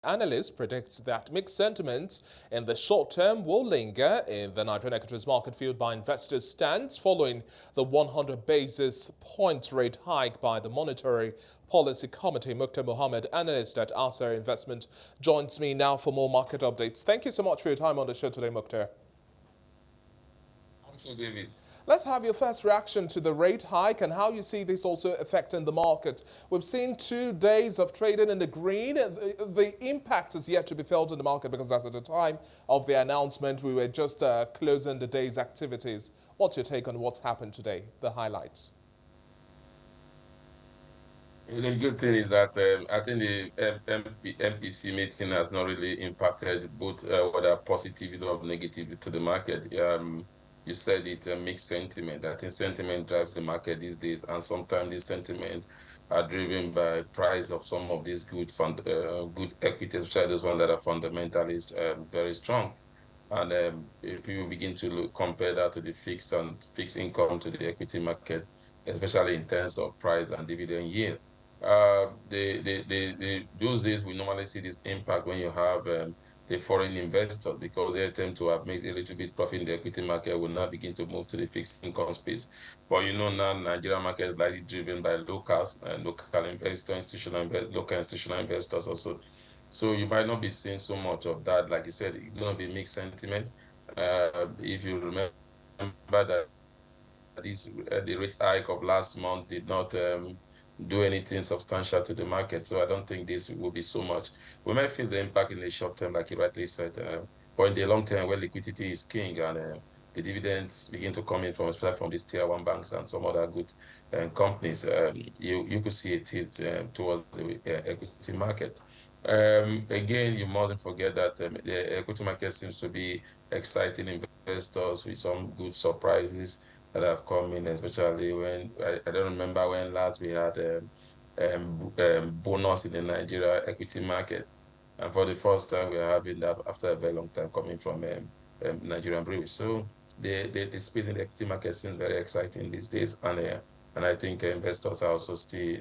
Analysts predict that mixed sentiments in the short term will linger in the Nigerian equities market fueled by investors' stance following the 100 basis point rate hike by the Monetary Policy Committee. Mukhtar Mohammed, analyst at Assar Investments, joins me now for more market updates. Thank you so much for your time on the show today, Mukhtar. So, David. Let's have your first reaction to the rate hike and how you see this also affecting the market. We've seen 2 days of trading in the green. The impact is yet to be felt in the market because at the time of the announcement, we were just closing the day's activities. What's your take on what's happened today, the highlights? The good thing is that I think the MPC meeting has not really impacted both whether positive or negative to the market. You said it, mixed sentiment. I think sentiment drives the market these days, and sometimes this sentiment are driven by price of some of these good good equities, which are those ones that are fundamentally very strong. And if people begin to compare that to the fixed income to the equity market, especially in terms of price and dividend yield. Those days we normally see this impact when you have the foreign investors, because they tend to have made a little bit profit in the equity market, will now begin to move to the fixed income space. But now Nigerian market is likely driven by locals and local investors, local institutional investors also. So you might not be seeing so much of that. Like you said, it's going to be mixed sentiment. If you remember that the rate hike of last month did not do anything substantial to the market. So I don't think this will be so much. We might feel the impact in the short term, like you rightly said, but in the long term, where liquidity is king and the dividends begin to come in from, especially from these tier one banks and some other good companies, you could see a tilt towards the equity market. Again, you mustn't forget that the equity market seems to be exciting investors with some good surprises that have come in, especially when I don't remember when last we had bonus in the Nigeria equity market, and for the first time we are having that after a very long time coming from Nigerian breweries. So the space in the equity market seems very exciting these days, and I think investors are also still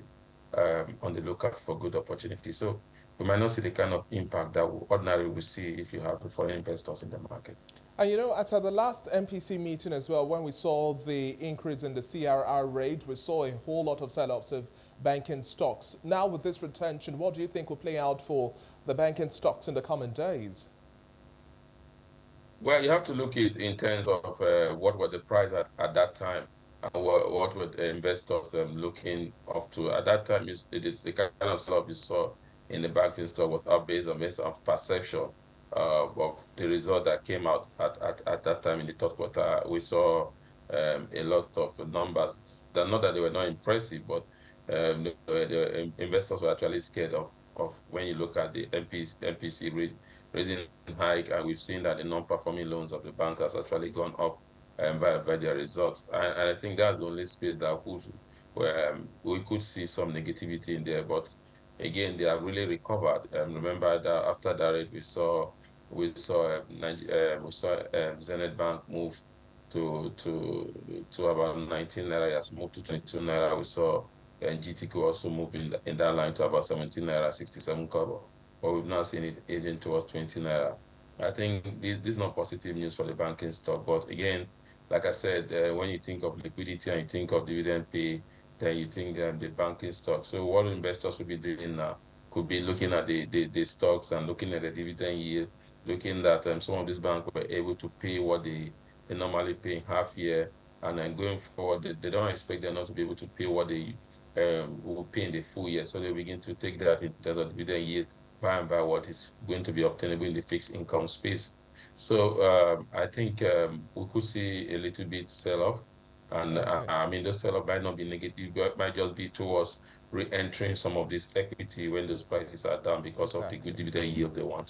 on the lookout for good opportunities. So we might not see the kind of impact that we ordinarily would see if you have the foreign investors in the market. And as at the last MPC meeting as well, when we saw the increase in the CRR rate, we saw a whole lot of sell-offs of banking stocks. Now with this retention, what do you think will play out for the banking stocks in the coming days? Well, you have to look at it in terms of what were the price at that time, and what were the investors looking up to. At that time, it is the kind of sell-off you saw in the banking stock was up based on perception of the result that came out at that time in the third quarter. We saw a lot of numbers. Not that they were not impressive, but the investors were actually scared of when you look at the MPC rate raising hike, and we've seen that the non-performing loans of the bank has actually gone up by their results. And I think that's the only space that where we could see some negativity in there. But again, they have really recovered. Remember that after that rate, we saw Zenith Bank move to about 19 naira. Has moved to 22 naira. We saw GTCO also moving in that line to about 17 naira, 67 kobo. But we've now seen it edging towards 20 naira. I think this is not positive news for the banking stock. But again, like I said, when you think of liquidity and you think of dividend pay, then you think the banking stock. So what investors will be doing now could be looking at the stocks and looking at the dividend yield, looking at some of these banks were able to pay what they normally pay in half year, and then going forward, they don't expect them not to be able to pay what they will pay in the full year. So they begin to take that in terms of dividend yield by and by what is going to be obtainable in the fixed income space. So I think we could see a little bit sell-off. And I mean, the sell-off might not be negative, but it might just be towards re-entering some of this equity when those prices are down because of the good dividend yield they want.